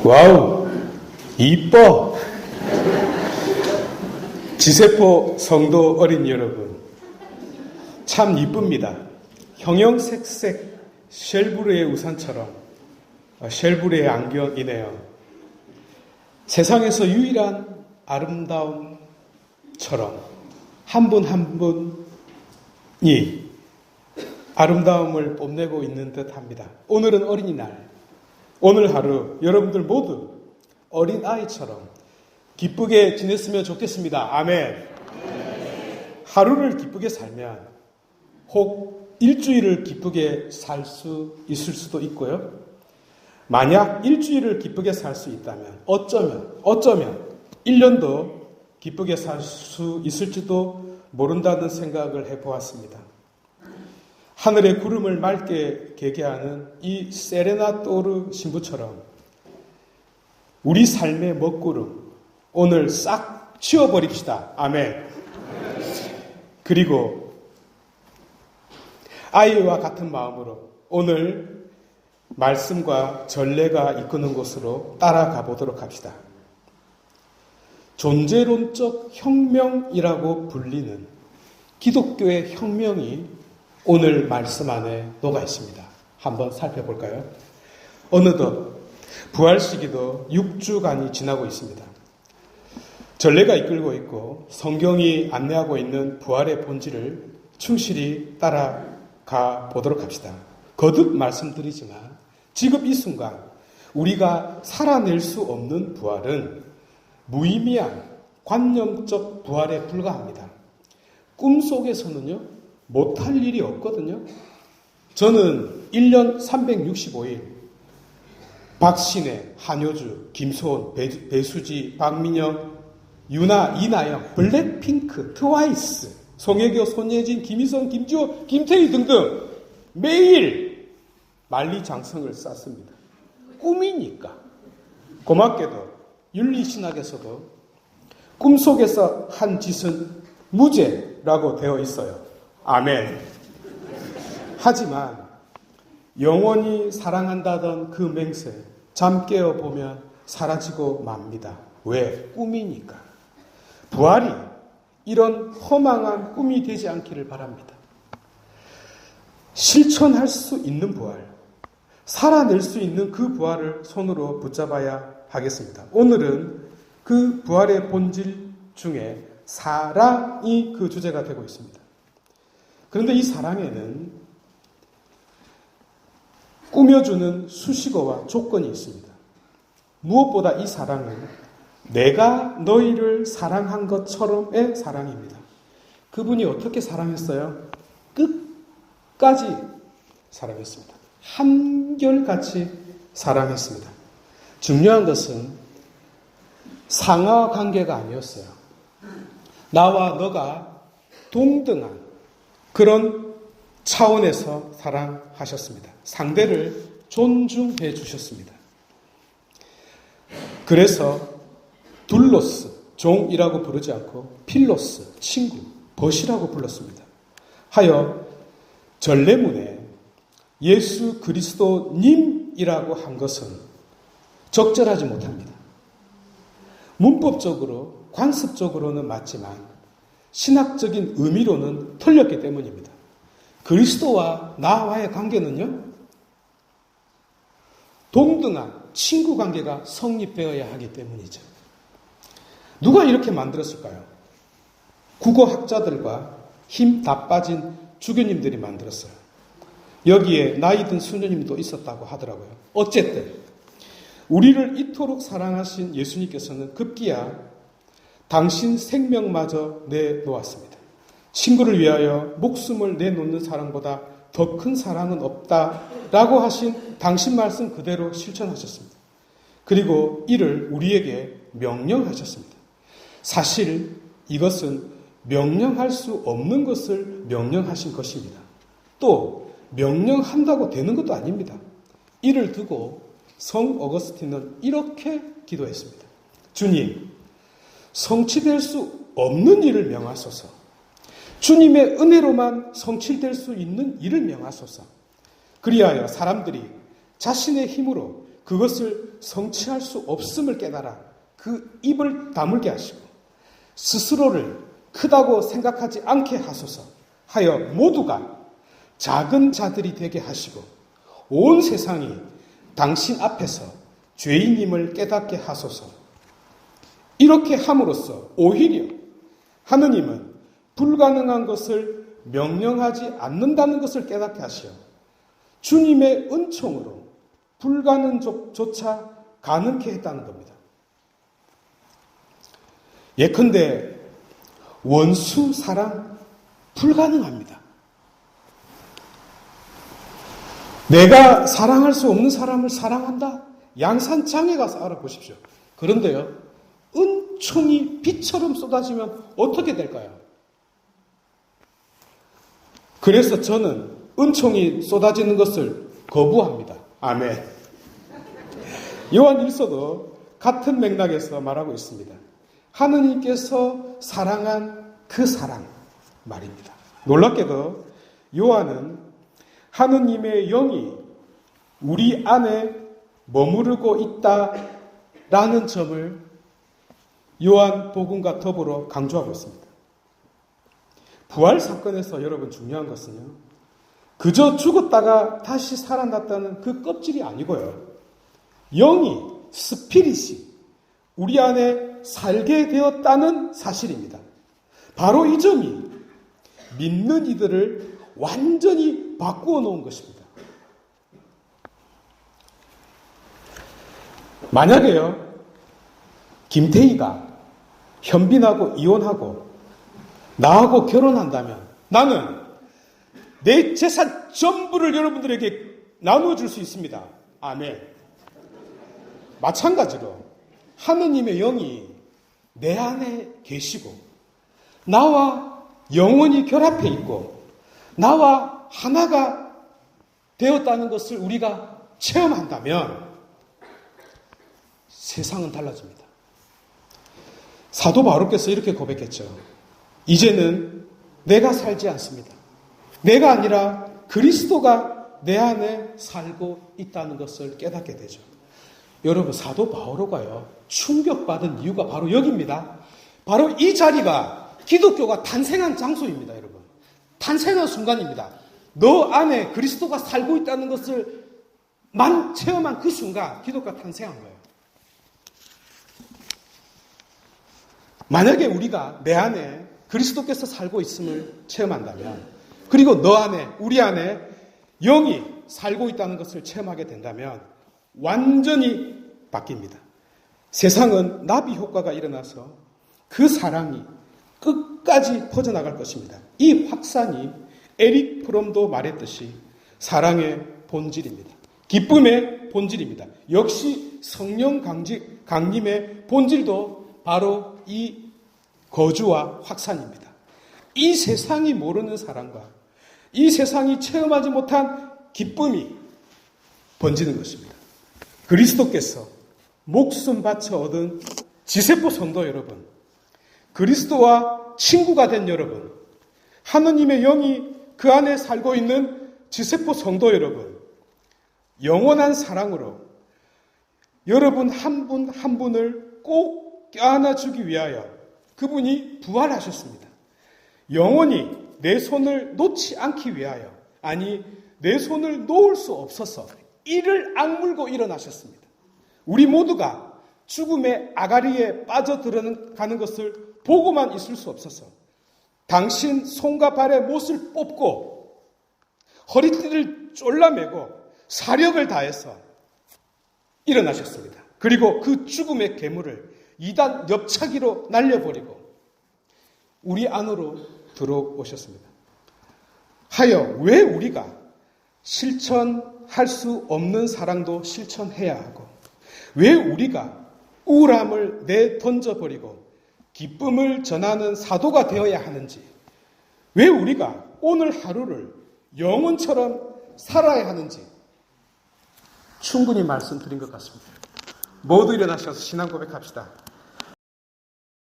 와우, 이뻐. 지세포 성도 어린이 여러분, 참 이쁩니다. 형형색색 쉘브르의 우산처럼 쉘브르의 안경이네요. 세상에서 유일한 아름다움처럼 한 분 한 분이 아름다움을 뽐내고 있는 듯합니다. 오늘은 어린이날. 오늘 하루 여러분들 모두 어린아이처럼 기쁘게 지냈으면 좋겠습니다. 아멘. 하루를 기쁘게 살면 혹 일주일을 기쁘게 살 수 있을 수도 있고요. 만약 일주일을 기쁘게 살 수 있다면 어쩌면 1년도 기쁘게 살 수 있을지도 모른다는 생각을 해보았습니다. 하늘의 구름을 맑게 개게 하는 이 세레나토르 신부처럼 우리 삶의 먹구름 오늘 싹 치워버립시다. 아멘. 그리고 아이와 같은 마음으로 오늘 말씀과 전례가 이끄는 곳으로 따라가 보도록 합시다. 존재론적 혁명이라고 불리는 기독교의 혁명이 오늘 말씀 안에 녹아 있습니다. 한번 살펴볼까요? 어느덧 부활 시기도 6주간이 지나고 있습니다. 전례가 이끌고 있고 성경이 안내하고 있는 부활의 본질을 충실히 따라가 보도록 합시다. 거듭 말씀드리지만 지금 이 순간 우리가 살아낼 수 없는 부활은 무의미한 관념적 부활에 불과합니다. 꿈속에서는요 못할 일이 없거든요. 저는 1년 365일 박신혜, 한효주, 김소원, 배수지, 박민영, 유나, 이나영, 블랙핑크, 트와이스, 송혜교, 손예진, 김희성, 김지호, 김태희 등등 매일 만리장성을 쌓습니다. 꿈이니까. 고맙게도 윤리신학에서도 꿈속에서 한 짓은 무죄라고 되어 있어요. 아멘. 하지만 영원히 사랑한다던 그 맹세 잠 깨어보면 사라지고 맙니다. 왜? 꿈이니까. 부활이 이런 허망한 꿈이 되지 않기를 바랍니다. 실천할 수 있는 부활, 살아낼 수 있는 그 부활을 손으로 붙잡아야 하겠습니다. 오늘은 그 부활의 본질 중에 사랑이 그 주제가 되고 있습니다. 그런데 이 사랑에는 꾸며주는 수식어와 조건이 있습니다. 무엇보다 이 사랑은 내가 너희를 사랑한 것처럼의 사랑입니다. 그분이 어떻게 사랑했어요? 끝까지 사랑했습니다. 한결같이 사랑했습니다. 중요한 것은 상하 관계가 아니었어요. 나와 너가 동등한 그런 차원에서 사랑하셨습니다. 상대를 존중해 주셨습니다. 그래서 둘로스, 종이라고 부르지 않고 필로스, 친구, 벗이라고 불렀습니다. 하여 전례문에 예수 그리스도님이라고 한 것은 적절하지 못합니다. 문법적으로, 관습적으로는 맞지만 신학적인 의미로는 틀렸기 때문입니다. 그리스도와 나와의 관계는요, 동등한 친구 관계가 성립되어야 하기 때문이죠. 누가 이렇게 만들었을까요? 국어학자들과 힘 다 빠진 주교님들이 만들었어요. 여기에 나이 든 수녀님도 있었다고 하더라고요. 어쨌든 우리를 이토록 사랑하신 예수님께서는 급기야 당신 생명마저 내놓았습니다. 친구를 위하여 목숨을 내놓는 사랑보다 더 큰 사랑은 없다라고 하신 당신 말씀 그대로 실천하셨습니다. 그리고 이를 우리에게 명령하셨습니다. 사실 이것은 명령할 수 없는 것을 명령하신 것입니다. 또 명령한다고 되는 것도 아닙니다. 이를 두고 성 어거스틴은 이렇게 기도했습니다. 주님, 성취될 수 없는 일을 명하소서. 주님의 은혜로만 성취될 수 있는 일을 명하소서. 그리하여 사람들이 자신의 힘으로 그것을 성취할 수 없음을 깨달아 그 입을 다물게 하시고 스스로를 크다고 생각하지 않게 하소서 하여 모두가 작은 자들이 되게 하시고 온 세상이 당신 앞에서 죄인임을 깨닫게 하소서. 이렇게 함으로써 오히려 하느님은 불가능한 것을 명령하지 않는다는 것을 깨닫게 하시어 주님의 은총으로 불가능조차 가능케 했다는 겁니다. 예컨대 원수 사랑 불가능합니다. 내가 사랑할 수 없는 사람을 사랑한다? 양산장에 가서 알아보십시오. 그런데요, 은총이 비처럼 쏟아지면 어떻게 될까요? 그래서 저는 은총이 쏟아지는 것을 거부합니다. 아멘. 요한 1서도 같은 맥락에서 말하고 있습니다. 하느님께서 사랑한 그 사랑 말입니다. 놀랍게도 요한은 하느님의 영이 우리 안에 머무르고 있다라는 점을 요한 복음과 더불어 강조하고 있습니다. 부활 사건에서 여러분 중요한 것은요, 그저 죽었다가 다시 살아났다는 그 껍질이 아니고요, 영이, 스피릿이 우리 안에 살게 되었다는 사실입니다. 바로 이 점이 믿는 이들을 완전히 바꾸어 놓은 것입니다. 만약에요, 김태희가 현빈하고 이혼하고 나하고 결혼한다면 나는 내 재산 전부를 여러분들에게 나눠줄 수 있습니다. 아멘. 마찬가지로 하느님의 영이 내 안에 계시고 나와 영원히 결합해 있고 나와 하나가 되었다는 것을 우리가 체험한다면 세상은 달라집니다. 사도 바울께서 이렇게 고백했죠. 이제는 내가 살지 않습니다. 내가 아니라 그리스도가 내 안에 살고 있다는 것을 깨닫게 되죠. 여러분, 사도 바오로가요, 충격받은 이유가 바로 여기입니다. 바로 이 자리가 기독교가 탄생한 장소입니다, 여러분. 탄생한 순간입니다. 너 안에 그리스도가 살고 있다는 것을 체험한 그 순간 기독교가 탄생한 거예요. 만약에 우리가 내 안에 그리스도께서 살고 있음을 체험한다면, 그리고 너 안에, 우리 안에 영이 살고 있다는 것을 체험하게 된다면 완전히 바뀝니다. 세상은 나비 효과가 일어나서 그 사랑이 끝까지 퍼져나갈 것입니다. 이 확산이 에릭 프롬도 말했듯이 사랑의 본질입니다. 기쁨의 본질입니다. 역시 성령 강림의 본질도 바로 이 거주와 확산입니다. 이 세상이 모르는 사랑과 이 세상이 체험하지 못한 기쁨이 번지는 것입니다. 그리스도께서 목숨 바쳐 얻은 지세포 성도 여러분, 그리스도와 친구가 된 여러분, 하느님의 영이 그 안에 살고 있는 지세포 성도 여러분, 영원한 사랑으로 여러분 한 분 한 분을 꼭 껴안아주기 위하여 그분이 부활하셨습니다. 영원히 내 손을 놓지 않기 위하여, 아니 내 손을 놓을 수 없어서 이를 악물고 일어나셨습니다. 우리 모두가 죽음의 아가리에 빠져들어가는 것을 보고만 있을 수 없어서 당신 손과 발의 못을 뽑고 허리띠를 졸라매고 사력을 다해서 일어나셨습니다. 그리고 그 죽음의 괴물을 이단 옆차기로 날려버리고 우리 안으로 들어오셨습니다. 하여 왜 우리가 실천할 수 없는 사랑도 실천해야 하고, 왜 우리가 우울함을 내던져버리고 기쁨을 전하는 사도가 되어야 하는지, 왜 우리가 오늘 하루를 영혼처럼 살아야 하는지 충분히 말씀드린 것 같습니다. 모두 일어나셔서 신앙 고백합시다.